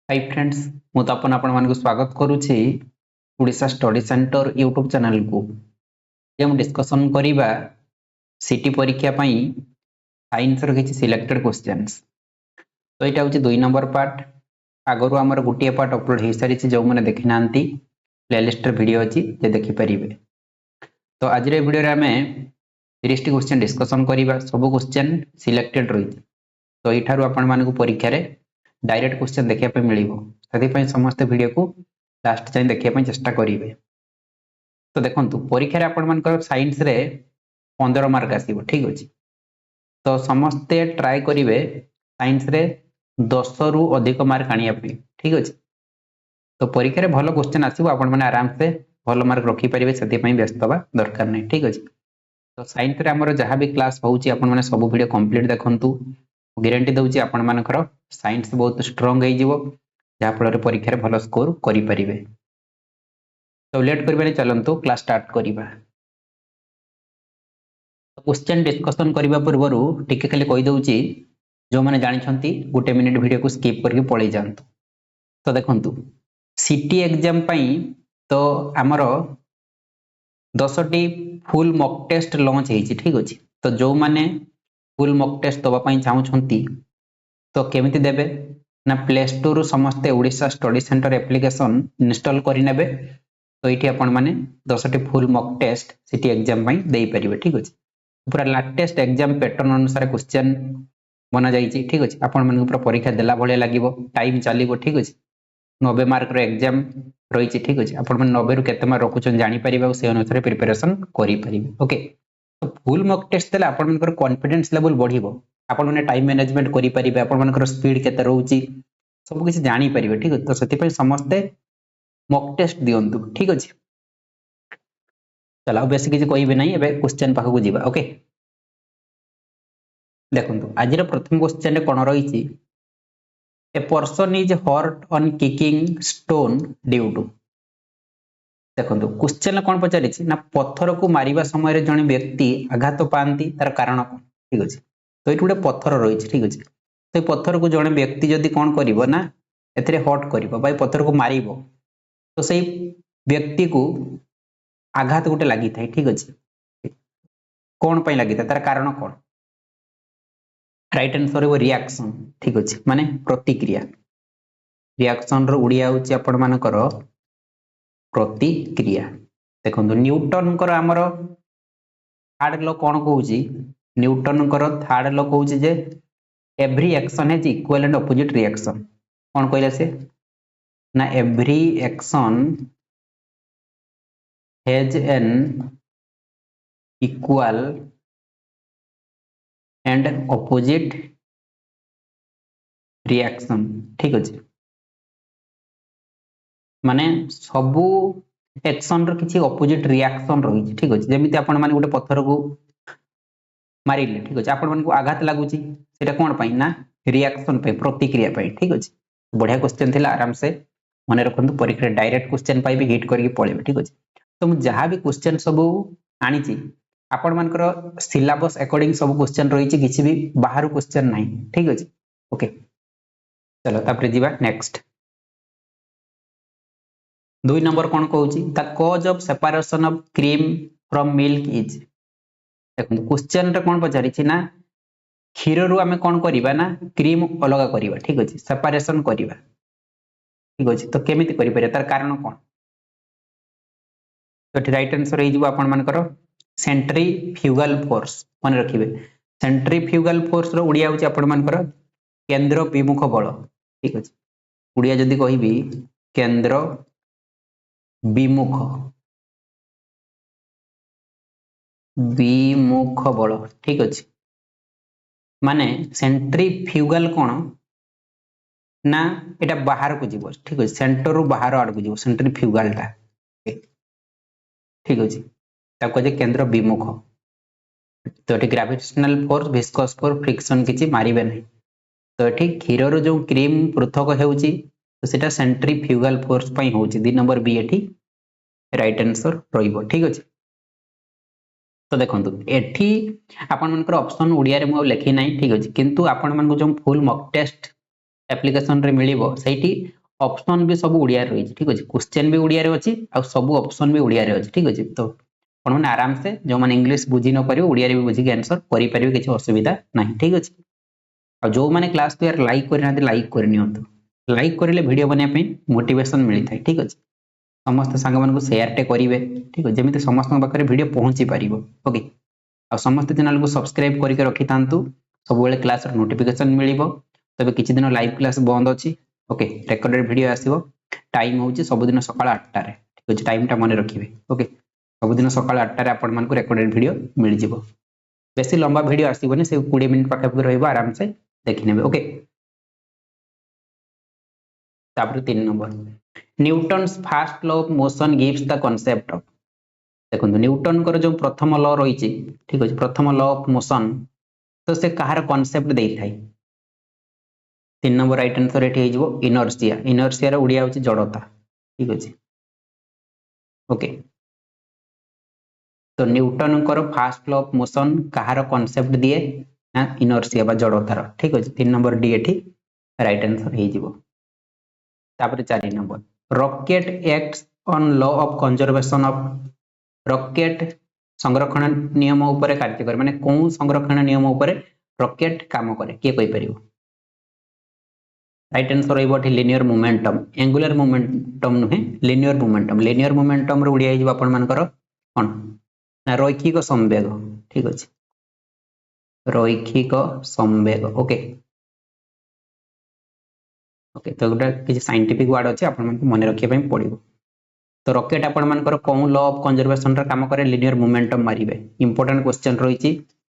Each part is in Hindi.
हाय फ्रेंड्स मु तपन आपण मानक स्वागत करूछि Odisha study centre YouTube channel को हम डिस्कशन करिबा सिटी परीक्षा पई साइंस रो किछि सिलेक्टेड क्वेश्चंस। तो एटा होछि 2 नंबर पार्ट। आगरु हमर गुटिया पार्ट अपलोड हे सारि छि जो माने देखि नांती प्लेलिस्ट रे वीडियो अछि जे देखि परिबे। तो आज रे वीडियो रे हमें 30 टी क्वेश्चन डिस्कशन करिबा। सब क्वेश्चन सिलेक्टेड रही। तो एठारु आपण मानक परीक्षा रे डायरेक्ट क्वेश्चन देखिया पे मिलिबो। सदी पई समस्त वीडियो को लास्ट जाय देखिया पे चेष्टा करिवे। तो देखंतु परीक्षा रे आपण मानकर साइंस रे 15 मार्क आसीबो। ठीक अछि। तो समस्त ट्राई करिवे साइंस रे 10 रु अधिक मार्क आनिया पे। ठीक अछि। तो परीक्षा रे भलो क्वेश्चन आसीबो। आपण माने आराम से भलो मार्क रखि परिबे। सदी पई व्यस्त बा दरकार नै। ठीक अछि। तो साइंस रे हमर जहां भी क्लास होउची आपण माने सब वीडियो कंप्लीट देखंतु। ग्यारंटी दउची आपण मानकर साइंस बहुत स्ट्रांग हे जिवो जहा फल रे परीक्षा रे भलो स्कोर करि परिबे। तो लेट करबे चलंतु क्लास स्टार्ट करिबा। क्वेश्चन डिस्कशन करिबा पूर्वरु टिके खाली कहि दउची जो माने जानि छंती गुटे मिनिट वीडियो को स्किप करके पळै जांतु। तो देखंतु सिटी एग्जाम पई तो हमर 10 टी फुल मॉक टेस्ट लॉन्च हेछि। ठीक अछि। तो जो माने फुल मॉक टेस्ट दबा पई चाहू छंती तो केमिति देबे ना प्ले स्टोर रु समस्त Odisha study centre application install करि नेबे। तो एठी आपण माने 10 टी फुल मॉक टेस्ट सिटी एग्जाम पई देई परिबे। ठीक अछि। पूरा लेटेस्ट एग्जाम पैटर्न अनुसार क्वेश्चन बना जाईछि। ठीक अछि। आपण माने पूरा परीक्षा देला भले लागिवो टाइम चलिवो। ठीक अछि। 90 मार्क रो एग्जाम रहिछि। ठीक अछि। आपण माने 90 रु केते मार्क रखुछन जानि परिबा से अनुसार प्रिपरेशन करि परिबे। ओके। तो फुल मॉक टेस्ट देला आपण मानकर कॉन्फिडेंस लेवल बढ़िबो। आपण माने टाइम मैनेजमेंट करि परिबे। आपण मानकर स्पीड केते रहउछि सब किछ जानि परिबे। ठीक अछि। तो सेति पई समस्त मॉक टेस्ट दियंतु। ठीक अछि। चलाओ बेसी किछ कहिबे नै एबे क्वेश्चन पाखु को जिबा। ओके। देखंतु आजिर प्रथम क्वेश्चन रे कोन रहिछि a person is hurt on kicking stone due to. देखंतु क्वेश्चन कोन पचारिछि ना पत्थर को मारिबा समय रे जणे व्यक्ति आघात पांती तार कारण कोन। ठीक अछि। तो एटु गुटे पत्थर रहिछि। ठीक अछि। तो पत्थर को जणे व्यक्ति जदी कोन करिवो ना एतरे हट करिवो बाय पत्थर को मारिवो तो सेही व्यक्ति को आघात गुटे लागि थाए। ठीक अछि। कोन पई लागि थाए तार कारण कोन। राइट आंसर हो रिएक्शन। ठीक अछि। माने प्रतिक्रिया। रिएक्शन रो उडिया होछि आपण मानकर प्रतिक्रिया। देखंतु न्यूटन कर हमर थर्ड लॉ कोन कहउछि न्यूटन कर थर्ड लॉ कहउछि जे every action has equal and opposite reaction. कौन कहले से ना every action has an equal and opposite reaction. ठीक अछि। माने सबु एक्शन रो किछि ऑपोजिट रिएक्शन रही। ठीक अछि। जेमिति आपण माने गुटे पत्थर को मारिले। ठीक अछि। आपण मानकु आघात लागुछि सेटा कोन पई ना रिएक्शन पे प्रतिक्रिया पे। ठीक अछि। बढ़िया क्वेश्चन थिला आराम से मने रखंतु परीक्षा डायरेक्ट क्वेश्चन पाई भी हिट करके पळेबे। ठीक अछि। तो मु जहां भी क्वेश्चन सब आनी छी आपण मानकर सिलेबस अकॉर्डिंग सब क्वेश्चन रही छी किछि भी बाहर क्वेश्चन नाही। ठीक अछि। ओके। चलो तापर जिबा नेक्स्ट 2 नंबर कोन कहउछि the cause of separation of cream from milk is. देखो क्वेश्चन रे कोन पचारि छी ना क्षीर रु आमे कोन करिबा ना क्रीम अलगा करिबा। ठीक अछि। सेपरेशन करिबा। ठीक अछि। तो केमिति करि परिबा तार कारण कोन। तो राइट आंसर हे जिवो आपण मानकर सेंट्रीफ्यूगल फोर्स। मन रखिबे सेंट्रीफ्यूगल फोर्स रो उडिया होछि आपण मानकर केंद्र विमुख बल। ठीक अछि। उडिया जदी कहिबी केंद्र विमुख विमुख बल। ठीक अछि। माने सेंट्रीफ्यूगल कोन ना एटा बाहर को जीवो। ठीक अछि। सेंटर रु बाहर आड़ को जीवो सेंट्रीफ्यूगल टा। ठीक अछि। ता कहे केंद्र विमुख। तो eighty gravitational force viscous force friction किछि मारिबे नै। तो एटी क्षीर रो जो क्रीम पृथक हेउछि तो सेटा सेंट्रीफ्यूगल फोर्स पई होउछि। 2 नंबर बी एटी राइट आंसर रहिबो। ठीक अछि। तो देखंतु एठी आपण मानकर ऑप्शन उडिया रे मु लेखि नै। ठीक अछि। किंतु आपण मानको जो फुल मॉक टेस्ट एप्लीकेशन रे मिलिबो सेठी ऑप्शन भी सब ओडिया रे रही ठीक अछि क्वेश्चन भी ओडिया रे अछि आ सब ऑप्शन भी ओडिया रे अछि ठीक अछि तो आपण माने आराम से जो माने इंग्लिश बुझी न परियो ओडिया रे भी बुझी के आंसर करि परियो किछ असुविधा नाही ठीक अछि आ जो माने क्लास को यार लाइक करना लाइक कर नियंतु लाइक करले वीडियो बना पे मोटिवेशन मिली थाए ठीक अछि समस्त सांग मान को शेयर टे करिवे ठीक अछि जेमिति समस्त पाखरे वीडियो पहुंची पारिबो ओके आ समस्त चैनल को सब्सक्राइब करके रखि तांतु सब बेले क्लास र नोटिफिकेशन मिलिबो तबे किछि दिन लाइव क्लास बंद अछि ओके रेकॉर्डेड वीडियो आसीबो टाइम होउची सब दिन सकाळ 8 टा रे ठीक अछि टाइम टा माने रखिबे ओके सब दिन सकाळ 8 टा रे आपण मान को रेकॉर्डेड वीडियो मिल जिवो बेसी लंबा वीडियो आसीबोनी से 20 मिनिट पाखा रहइबो आराम से देखि नेबे ओके तापर 3 number Newton's first law of motion gives the concept of देखो न्यूटन कर जो प्रथम लॉ रही ठीक अछि प्रथम लॉ ऑफ मोशन तो से कहार कांसेप्ट देई थाई 3 नंबर राइट आंसर एठी हे जिवो इनर्शिया इनर्शिया रो उडिया होची जड़ता ठीक अछि ओके तो न्यूटन कर first law of motion Kahar concept दिए ना इनर्शिया बा जड़तार ठीक अछि 3 नंबर डी एठी राइट आंसर हे जिवो तापर 4 number rocket acts on law of conservation of rocket संरक्षण नियम ऊपर कार्य करे माने कोन संरक्षण नियम ऊपर रॉकेट काम करे के कहि परियो राइट आंसर रहिबो एठी लिनियर मोमेंटम एंगुलर मोमेंटम नुहे लिनियर मोमेंटम रो उडिया हिजो आपण मानकर कोन ना रैखिक संवेग ठीक अछि रैखिक संवेग ओके ओके तो गोटा किछि साइंटिफिक वर्ड अछि आपण मानक मने रखिया पई पडिबो तो रॉकेट आपण मानकर कोन लॉ ऑफ कंजर्वेशन रा काम करे लिनियर मोमेंटम मारिबे इंपोर्टेंट क्वेश्चन रहिछि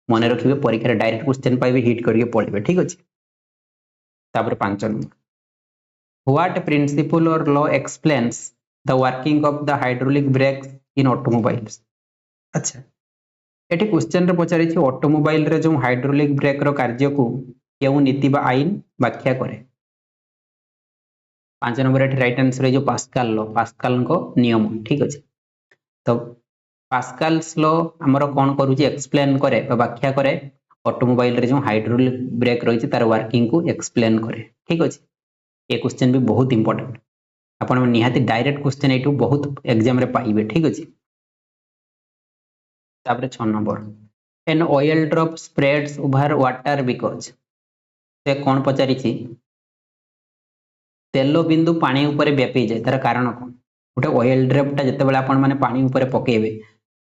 मने रखिबे परीक्षा रे डायरेक्ट क्वेश्चन पाइबे हिट करके पढिबे ठीक अछि तापर 5 नंबर व्हाट प्रिंसिपल और law explains the working of the hydraulic breaks in automobiles अच्छा एटी क्वेश्चन रे पचारि छि ऑटोमोबाइल रे जो हाइड्रोलिक ब्रेक रो कार्य को केउ नीति बा आईन व्याख्या करे 5 नंबर एटी राइट आंसर जो पास्कल को नियम ठीक अछि तो पास्कल्स लॉ हमरो कोन करूची एक्सप्लेन करे बा व्याख्या करे ऑटोमोबाइल रे जो हाइड्रोलिक ब्रेक रही छि तार वर्किंग को एक्सप्लेन करे ठीक अछि ये क्वेश्चन भी बहुत इंपोर्टेंट आपण निहाती डायरेक्ट क्वेश्चन एटू बहुत एग्जाम रे पाइबे ठीक अछि तापर 6 number an oil drop spreads over water because से कोन पचारि छि तेल बिंदु पानी ऊपर व्यापी जाय तार कारण कोन गोटे ऑयल ड्रॉप ता जते बेला आपण माने पानी ऊपर पकेबे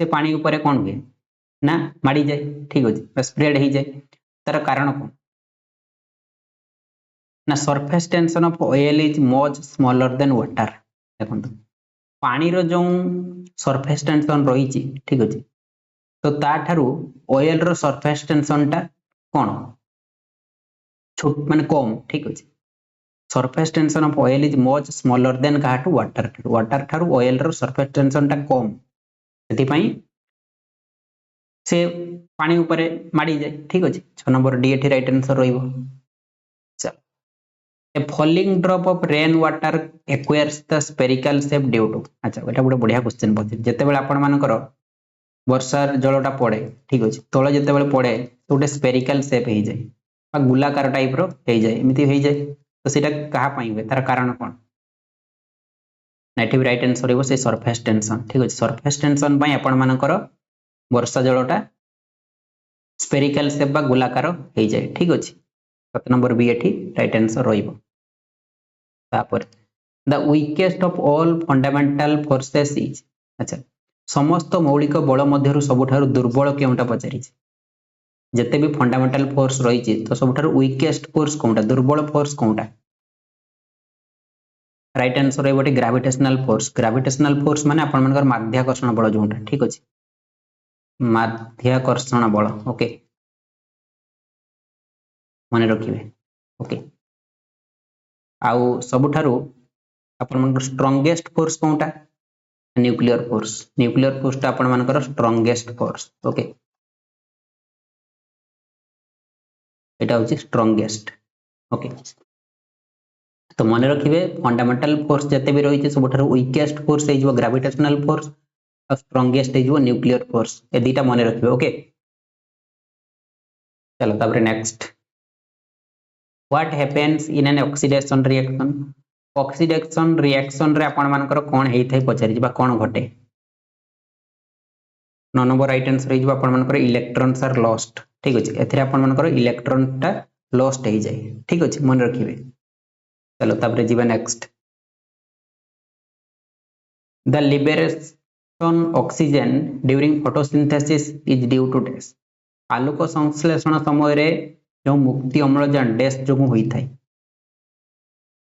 से पानी ऊपर कोन हुए ना माड़ी जाए ठीक अछि स्प्रेड ही जाए तार कारण कोन ना surface tension of oil is much smaller than water देखंतु पानी रो जो सरफेस टेंशन रही छि ठीक अछि तो ता ठारू ऑयल रो सरफेस टेंशन टा कोन छोट माने कम ठीक अछि surface tension of oil is much smaller than काटू वाटर ठारू ऑयल रो सरफेस टेंशन टा कम सेति पई से पानी ऊपर माड़ी जाए ठीक अछि 6 नंबर डी एठी राइट आंसर रहिबो चल a falling drop of rain water acquires the spherical shape due to अच्छा एटा बडे बढ़िया क्वेश्चन पछे जते बेला आपण मानकर वर्षार जलटा पड़े ठीक अछि तळे जते बेले पड़े गोटे स्फेरिकल शेप हे जाए आ गोलाकार टाइप रो हे जाए एमिति हे जाए तो सेटा कहा पई हुए तार कारण कोन नेटिव राइट आंसर होबो से सरफेस टेंशन ठीक अछि सरफेस टेंशन पई आपण मानकर वर्षा जलटा स्फेरिकल शेप बा गोलाकार हे जाए ठीक अछि 7 नंबर बी एठी राइट आंसर रहिबो तापर the weakest of all fundamental forces is अच्छा समस्त मौलिक बल मध्यरु सबठारु दुर्बल केउंटा पचारि जते भी फंडामेंटल फोर्स रही छि तो सबठारु वीकेस्ट फोर्स कोउंटा दुर्बल फोर्स कोउंटा राइट आंसर है ग्रेविटेशनल फोर्स माने आपण मनकर माध्याकर्षण बल जोंटा ठीक अछि माध्याकर्षण बल ओके माने रखिबे ओके आउ सबठारु आपण मनकर स्ट्रांगेस्ट फोर्स कोउंटा न्यूक्लियर फोर्स ता आपण मनकर स्ट्रांगेस्ट फोर्स ओके एटा होची स्ट्रांगेस्ट ओके तो मन रखिबे फंडामेंटल फोर्स जते भी रही सबठारु वीकेस्ट फोर्स हे जो ग्रेविटेशनल फोर्स और स्ट्रांगेस्ट हे जो न्यूक्लियर फोर्स ए दीटा मन रखिबे ओके चलो तापर next what happens in an oxidation reaction oxidation reaction रे आपण मानकर कोन हेई थाई पचारि बा कोन घटे 9 नंबर राइट आंसर हे आपण मानकर इलेक्ट्रॉन्स आर लॉस्ट ठीक अछि एथिरे आपण मानकर इलेक्ट्रॉन टा लॉस्ट हे जाय ठीक अछि मन रखिबे चलो तापर जीवा next the liberation oxygen during photosynthesis is due to dash आलोक संश्लेषण समय रे जो मुक्ति अम्लजान डैश जोगु होई थाई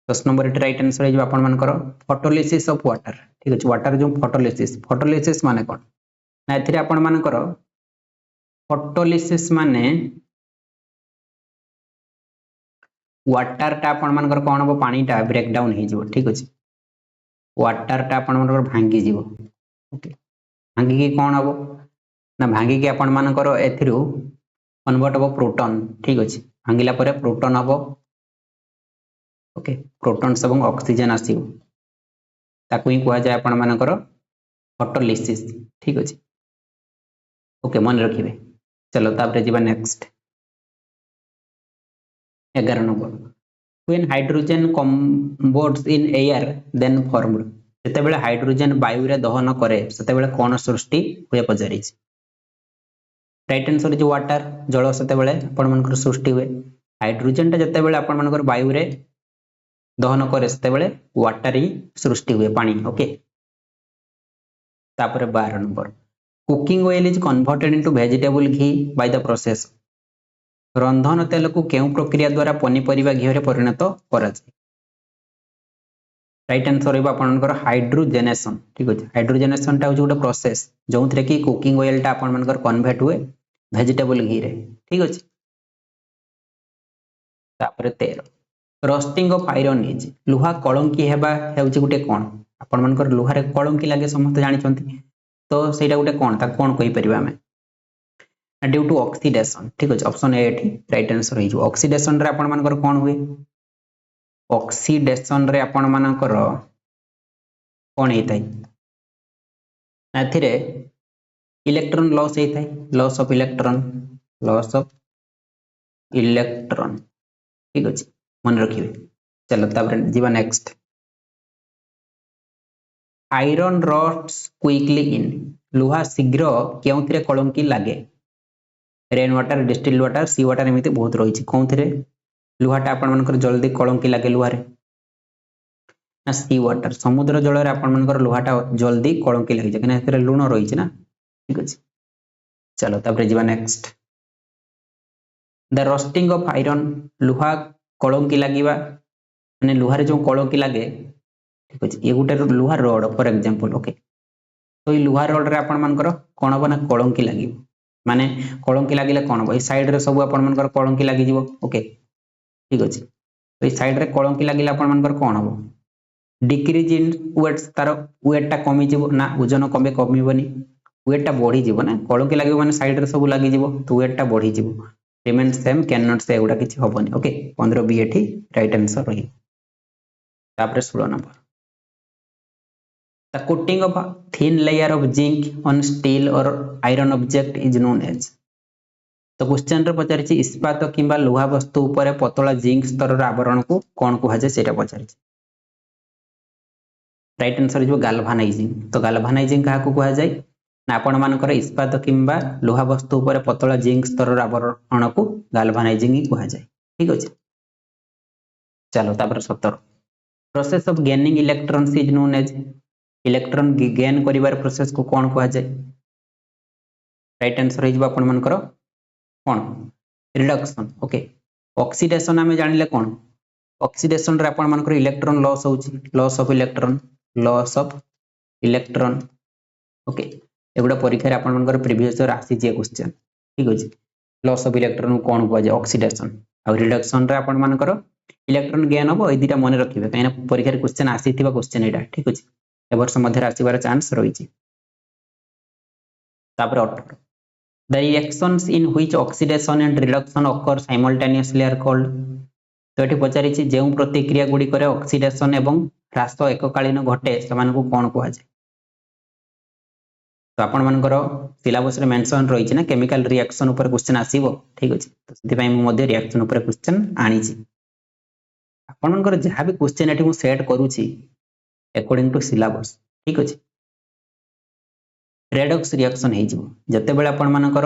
10 नंबर इट राइट आंसर हे आपण मानकर फोटोलिसिस ऑफ वाटर ठीक अछि वाटर जो फोटोलिसिस माने कोन ना एथिरे आपण मानकर फोटोलिसिस माने वाटर टा आपण मानकर कोन हो पानी टा ब्रेक डाउन हे जिवो ठीक अछि वाटर टा आपण मानकर भांगी जिवो ओके भांगी की कोन हो ना भांगी की आपण मानकर एथिरु कन्वर्ट हो प्रोटॉन ठीक अछि भांगिला परे प्रोटॉन हो ओके प्रोटॉन्स एवं ऑक्सीजन आसीबो ताकू ही कुआ जाय आपण मानकर फोटोलिसिस ठीक अछि ओके मन रखिबे चलो तापर जीवा next 11 number when hydrogen combusts in air then formed जते बेले हाइड्रोजन वायु रे दहन करे सेते बेले कोन सृष्टि होय पजारी राइट आंसर जे वाटर जल सेते बेले आपण मानकर सृष्टि हुए हाइड्रोजन टा जते बेले आपण मानकर वायु रे दहन करे सेते बेले वाटर ही सृष्टि हुए पानी ओके तापर 12 number cooking oil is converted into vegetable ghee by the process रंधन तेल को केउ प्रक्रिया द्वारा पनीपरिबा घी रे परिणत करा जाय राइट आंसर होबा आपनकर हाइड्रोजनेशन ठीक अछि हाइड्रोजनेशन टा होय गोटे प्रोसेस जोंथरे कि कुकिंग ऑयल टा आपन मानकर कन्वर्ट हुए वेजिटेबल घी रे ठीक अछि तापर 13 रोस्टिंग ऑफ आयरन इज लुहा कलंकी हेबा हेउची गोटे कोन आपन मानकर लुहा रे कलंकी लागे समस्त जानि छथि तो सेटा गोटे कोन ता कोन कहि परिबा हमें ड्यू टू ऑक्सीडेशन ठीक अछि ऑप्शन ए एठी राइट आंसर होई जो ऑक्सीडेशन रे आपन मानकर कोन हुए ऑक्सीडेशन रे आपण मानकर कोन हेतै एथिरे इलेक्ट्रॉन लॉस हेतै लॉस ऑफ इलेक्ट्रॉन ठीक अछि मन रखिबे चलो तापर जीवा next iron rusts quickly in लुहा शीघ्र केउथिरे कलंकी लागे rain water distilled water sea water एमिति बहुत रहिछि कोउथिरे लुहाटा आपण मानकर जल्दी कलंकी लागे लुहारे ना सी वाटर समुद्र जल रे आपण मानकर लुहाटा जल्दी कलंकी लागि जे कने एतरे लूण रहिछि ना ठीक अछि चलो तापर जीवा next the rusting of iron लुहा कलंकी लागिबा माने लुहारे जो कलंकी लागे ठीक अछि ए गुटे लुहा रड फॉर एग्जांपल ओके तो ई लुहा रड रे आपण मानकर कोन बना कलंकी लागिबो माने कलंकी लागिले कोन हो ए साइड रे सब आपण मानकर कलंकी लागि जिवो ओके ठीक अछि तो ए साइड रे कलंकी लागिले आपण मानकर कोन हो डिक्रीज इन वेट तार वेट टा कमी जिवो ना वजन कमीबनी वेट टा बढ़ी जिवो ना कलंकी लागिबो माने साइड रे सब लागि जिवो तो वेट टा बढ़ी जिवो रिमेन सेम कैन नॉट से एगुडा किछि होबनी ओके 15 बी एठी राइट आंसर रही तापर 16 number the coating of thin layer of zinc on steel or iron object is known as तो क्वेश्चन रे पचारिछि इस्पात किंबा लोहा वस्तु ऊपर पतला जिंक स्तर र आवरण को कोन को हाजे सेटा पचारिछि राइट आंसर जो गाल्वानाइजिंग तो गाल्वानाइजिंग का को कहा जाय ना आपण मानकर इस्पात किंबा लोहा वस्तु ऊपर पतला जिंक स्तर र आवरण को गाल्वानाइजिंग ही कहा जाय ठीक अछि चलो तापर 17 process of gaining electrons is known as electron gain करिवार प्रोसेस को कोन कहा जाय राइट आंसर हे जबा आपण मानकर कोन रिडक्शन ओके ऑक्सीडेशन हमें जानिले कोन ऑक्सीडेशन रे आपण मानकर इलेक्ट्रॉन लॉस होउची लॉस ऑफ इलेक्ट्रॉन ओके एगुडा परीक्षा रे आपण मानकर प्रीवियस ईयर आसी जे क्वेश्चन ठीक अछि लॉस ऑफ इलेक्ट्रॉन को कोन कहा जाय ऑक्सीडेशन आ रिडक्शन रे आपण मानकर इलेक्ट्रॉन गेन हो ए दिटा मन रखिबे काइना परीक्षा रे क्वेश्चन आसीथिबा क्वेश्चन एटा ठीक अछि ए वर्ष मध्य आसीबार चांस रहिछि तापर 18 the reactions in which oxidation and reduction occur simultaneously are called तो एठी पचारिछि जेउ प्रतिक्रिया गुडी करे ऑक्सीडेशन एवं ह्रास एककालीन घटे समान को कोन कहा जाय तो आपण मानकर सिलेबस रे मेंशन रहिछि ना केमिकल रिएक्शन ऊपर क्वेश्चन आसीबो ठीक अछि तो सेति पई मु मध्य रिएक्शन ऊपर क्वेश्चन आनिछि आपण मनकर जहाँ भी क्वेश्चन एठी मु सेट करूची अकॉर्डिंग टू सिलेबस ठीक अछि रेडॉक्स रिएक्शन हे जिवो जते बेले आपण मनकर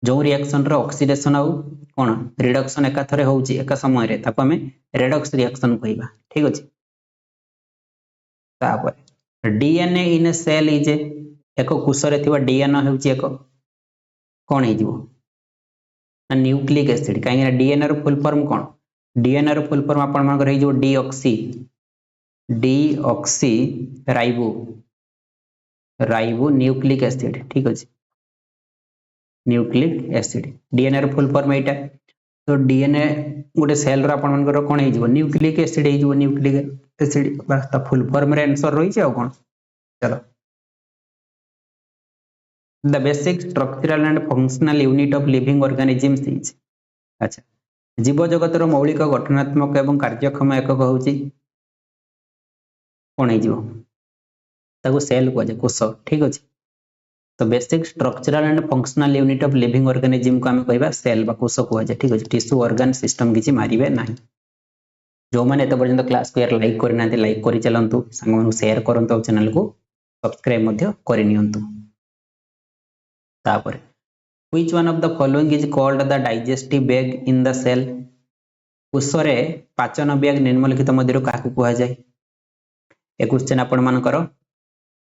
जो रिएक्शन रो ऑक्सीडेशन आउ कोन रिडक्शन एका थरे होउची एका समय रे ताको हमें रेडॉक्स रिएक्शन कहबा ठीक अछि तापर DNA in a cell is एक कोष रे थिबा डीएनए होउची एक कोन हे जिवो ना न्यूक्लिक एसिड काहे डीएनए रो फुल फॉर्म कोन डीएनए रो फुल फॉर्म आपण मनकर हे जिवो डीऑक्सी राइबो न्यूक्लिक एसिड ठीक अछि न्यूक्लिक एसिड डीएनए रो फुल फॉर्म एटा तो डीएनए गोटे सेल रो आपण मनकर कोन हे जिवो न्यूक्लिक एसिड हे जिवो न्यूक्लिक एसिड ता फुल फॉर्म रे आंसर रही छै आ कोन चलो the basic structural and functional unit of living organisms is अच्छा जीव जगत रो मौलिक गठनात्मक एवं कार्यक्षम एकक होउची कोन हे जिवो ताको सेल को जे कोष ठीक अछि तो basic structural and functional unit of living organism को हम कहबा सेल बा कोष को जे ठीक अछि टिश्यू ऑर्गन सिस्टम किछि मारिबे नाही जो माने एत पर्यंत क्लास को यार लाइक करि नाते लाइक करि चलंतु संग मानु शेयर करंतु चैनल को सब्सक्राइब मध्य करि नियंतु तापर which one of the following is called the digestive bag in the cell कोष रे पाचन बैग निम्नलिखित मध्यरु काकु कुहा जाय ए क्वेश्चन आपण मानकर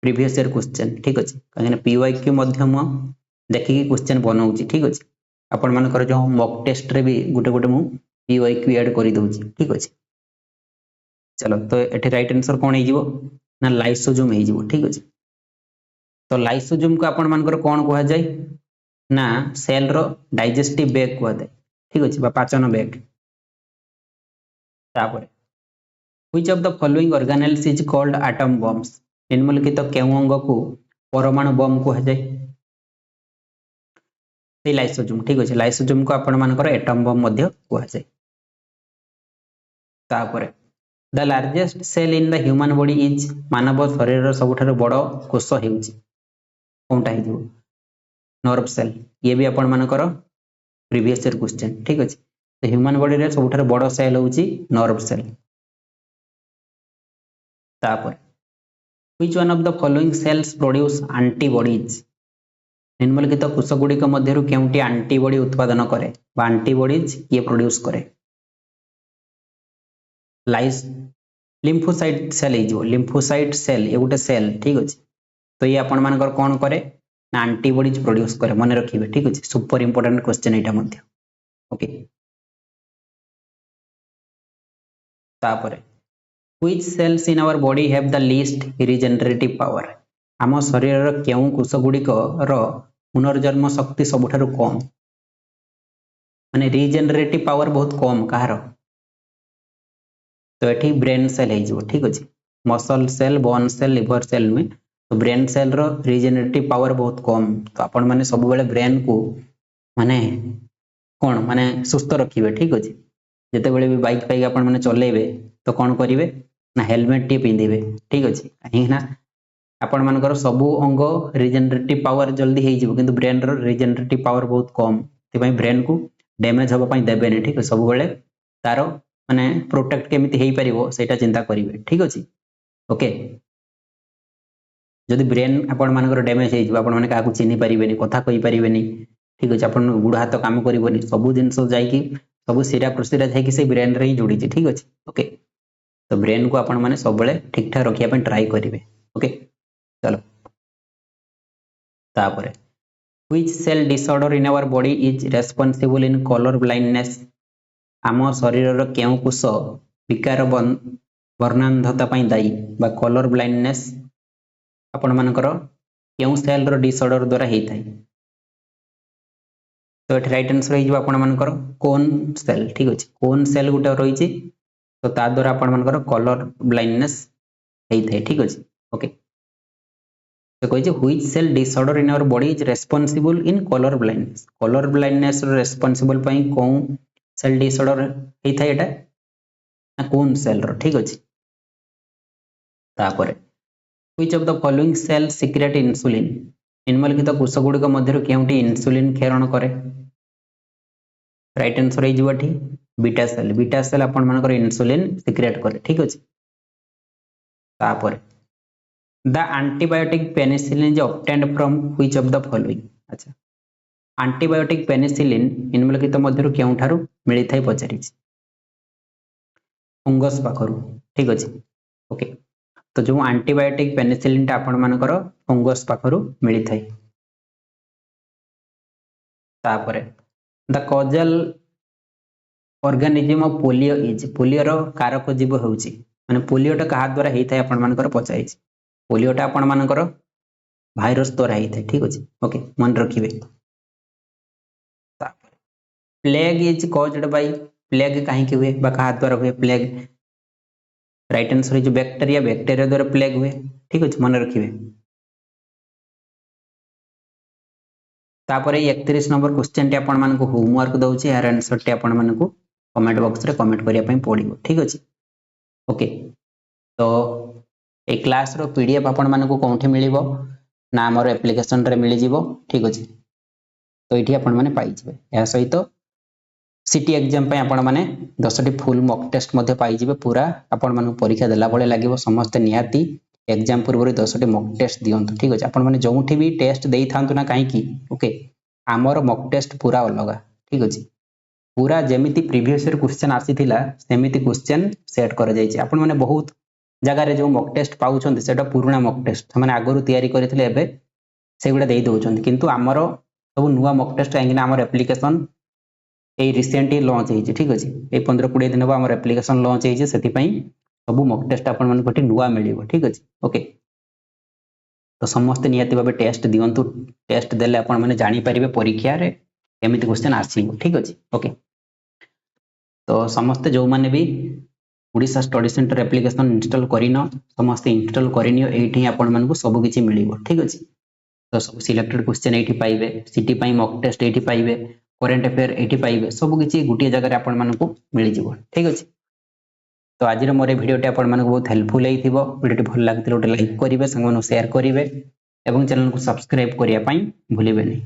प्रीवियस ईयर क्वेश्चन ठीक अछि काहे पीवाईक्यू मध्यम देखि क्वेश्चन बनाउची ठीक अछि आपण मानकर जो मॉक टेस्ट रे भी गुटे गुटे मु पीवाईक्यू ऐड करि दउची ठीक अछि चलो तो एठी राइट आंसर कोन हे जिवो ना लाइसोसोम हे जिवो ठीक अछि तो लाइसोसोम को आपण मानकर कोन कुहा जाय ना सेल रो डाइजेस्टिव बैग कुहा जाय ठीक अछि बा पाचन बैग तापर which of the following organelles is called atom bombs निम्नलिखित केउ अंग को परमाणु बम कुहा जाय ए लाइसोसोम ठीक अछि लाइसोसोम को आपण मानकर एटम बम मध्य कुहा जाय तापर the largest cell in the human body is मानव शरीर रो सबठारो बड़ कोष हेउची कोनटा हे जिवो नर्व सेल ये भी आपण मानकर प्रीवियस ईयर क्वेश्चन ठीक अछि तो ह्यूमन बॉडी रे सबठारो बड़ सेल होउची नर्व सेल तापर Which one of the following cells produce antibodies? निम्नलिखित कोष गुड़िक मध्यरु केउंटी एंटीबॉडी उत्पादन करे बा एंटीबॉडीज ये प्रोड्यूस करे लाइस लिम्फोसाइट सेल हे जो लिम्फोसाइट सेल ये गोटे सेल ठीक अछि तो ये आपण मानकर कोन करे ना एंटीबॉडीज प्रोड्यूस करे मने रखिबे ठीक अछि सुपर इंपोर्टेंट क्वेश्चन एटा मध्य ओके तापरे Which cells in our body have the least regenerative power? आम शरीर केउ कोष गुड़िक पुनर्जन्म शक्ति सबुठारु कम माने रिजेनरेटिव पावर बहुत कम कहार तो एठी ब्रेन सेल हे जो ठीक अछि muscle cell bone cell liver cell में तो ब्रेन सेल रो रिजेनरेटिव पावर बहुत कम तो आपण माने सब बेले ब्रेन को माने कोन माने सुस्त रखिबे ठीक अछि जते बेले भी बाइक पाइक आपण माने चलेबे तो कोन करिवे ना हेलमेट टी पिंदिबे ठीक अछि काहे ना आपण मानकर सबु अंग रिजेनरेटिव पावर जल्दी हे जिवो किंतु ब्रेन रो रिजेनरेटिव पावर बहुत कम ते पई ब्रेन को डैमेज होबा पई देबे नै ठीक सब बेले तारो माने प्रोटेक्ट केमिति हेई परिबो सेटा चिंता करिवे ठीक अछि ओके जदि ब्रेन आपण मानकर डैमेज हे जिवो आपण माने काकू चिन्हि परिबेनी कथा कहि परिबेनी ठीक अछि आपण गुड हाथ काम करिवोनी सबु जिंस जाई कि सबु सिरा प्रसिरा जाई कि से ब्रेन रे ही जोड़ी छी ठीक अछि ओके तो ब्रेन को आपण माने सब बेले ठीक ठाक रखिया पई ट्राई करिवे ओके चलो तापरे which cell disorder in our body is responsible in color blindness आम शरीर रो केउ कोष विकार वर्णांधता पई दायी बा कलर ब्लाइंडनेस आपण मानकर केउ सेल रो डिसऑर्डर द्वारा हेई थाई तो एठी राइट आंसर हे आपण मानकर कोन सेल ठीक अछि कोन सेल गुटा रही छी तो ता द्वारा आपण मानकर कलर ब्लाइंडनेस हेई थाई ठीक अछि ओके तो कहि जे which cell disorder in our body is responsible in colour blindness responsible पई कोन सेल डिसऑर्डर हेई थाई एटा ना कोन सेल रो ठीक अछि तापरे which of the following cell secrete insulin निम्नलिखित कोष गुड़िक मध्यरु केउंटी इंसुलिन खेरण करे राइट आंसर हे जिवठी बीटा सेल आपण मानकर इन्सुलिन सिक्रेट करे ठीक अछि तापर the antibiotic penicillin is obtained from which of the following अच्छा एंटीबायोटिक पेनिसिलिन निम्नलिखित मध्यरु केउठारु मिली थाई पचारि फंगस पाखरु ठीक अछि ओके तो जो एंटीबायोटिक पेनिसिलिन टा आपण मानकर फंगस पाखरु मिली थाई तापर the causal organism of polio is polio रो कारक जीव होउची माने पोलियो टा कहा द्वारा हेई थाई आपण मानकर पचारि पोलियो टा आपण मानकर भाइरस द्वारा हेई थाई ठीक अछि ओके मन रखिबे plague is caused by plague काहे कि हुए बा कहा द्वारा हुए plague right answer is bacteria bacteria द्वारा प्लेग हुए ठीक अछि मन रखिबे तापर 31 नंबर क्वेश्चन टे आपण मानको होमवर्क दउची यार आंसर टे आपण मानको कमेंट बॉक्स रे कमेंट करिया पई पडिबो ठीक अछि ओके तो ए क्लास रो पीडीएफ आपण मानको कोठी मिलिबो ना हमर एप्लीकेशन रे मिलि जिवो ठीक अछि तो इठी आपण माने पाई जिवे या सहित सिटी एग्जाम पे आपण माने 10टी फुल मॉक टेस्ट मध्ये पाई जिवे पूरा आपण माने परीक्षा देला भले लागिवो समस्त निहाती एग्जाम पूर्व 10टी मॉक टेस्ट दियंतु ठीक अछि आपण माने जोंठी भी टेस्ट देई थांतु ना काहे की ओके आमर मॉक टेस्ट पूरा अलगा ठीक अछि पूरा जेमिति प्रीवियस ईयर क्वेश्चन आसीथिला सेमिति क्वेश्चन सेट कर जायछि आपण माने बहुत जगह रे जो मॉक टेस्ट पाउछन सेटा पुराना मॉक टेस्ट माने आगरु तयारी करथिले एबे सेगुडा देई दोछन किंतु आमर सब नुवा मॉक टेस्ट काहेकि आमर एप्लीकेशन ए रिसेंटली लॉन्च हेछि ठीक अछि ए 15-20 दिन हमर एप्लीकेशन लॉन्च हेछि सेति पई सब मॉक टेस्ट आपण मन कोठी नुवा मिलिबो ठीक अछि ओके तो समस्त नियति भाबे टेस्ट दियंतु टेस्ट देले आपण माने जानि परिबे परीक्षा रे एमिति क्वेश्चन आसीबो ठीक अछि ओके तो समस्त जो माने भी Odisha study centre application install करिनो समस्त इंस्टॉल करिनियो एठी आपण मन को सब किछि मिलिबो ठीक अछि तो सब सिलेक्टेड क्वेश्चन एठी पाइबे सिटी पई मॉक टेस्ट एठी पाइबे करेंट अफेयर एठी पाइबे सब किछि गुटिया जगह रे आपण मन को मिलि जिवो ठीक अछि तो आज मोर वीडियो टे आपण मन को बहुत हेल्पफुल हेइथिबो वीडियो टे भल लागथिले लाइक करिवे संग मन शेयर करिवे एवं चैनल को सब्सक्राइब करिया पई भूलिबेनी।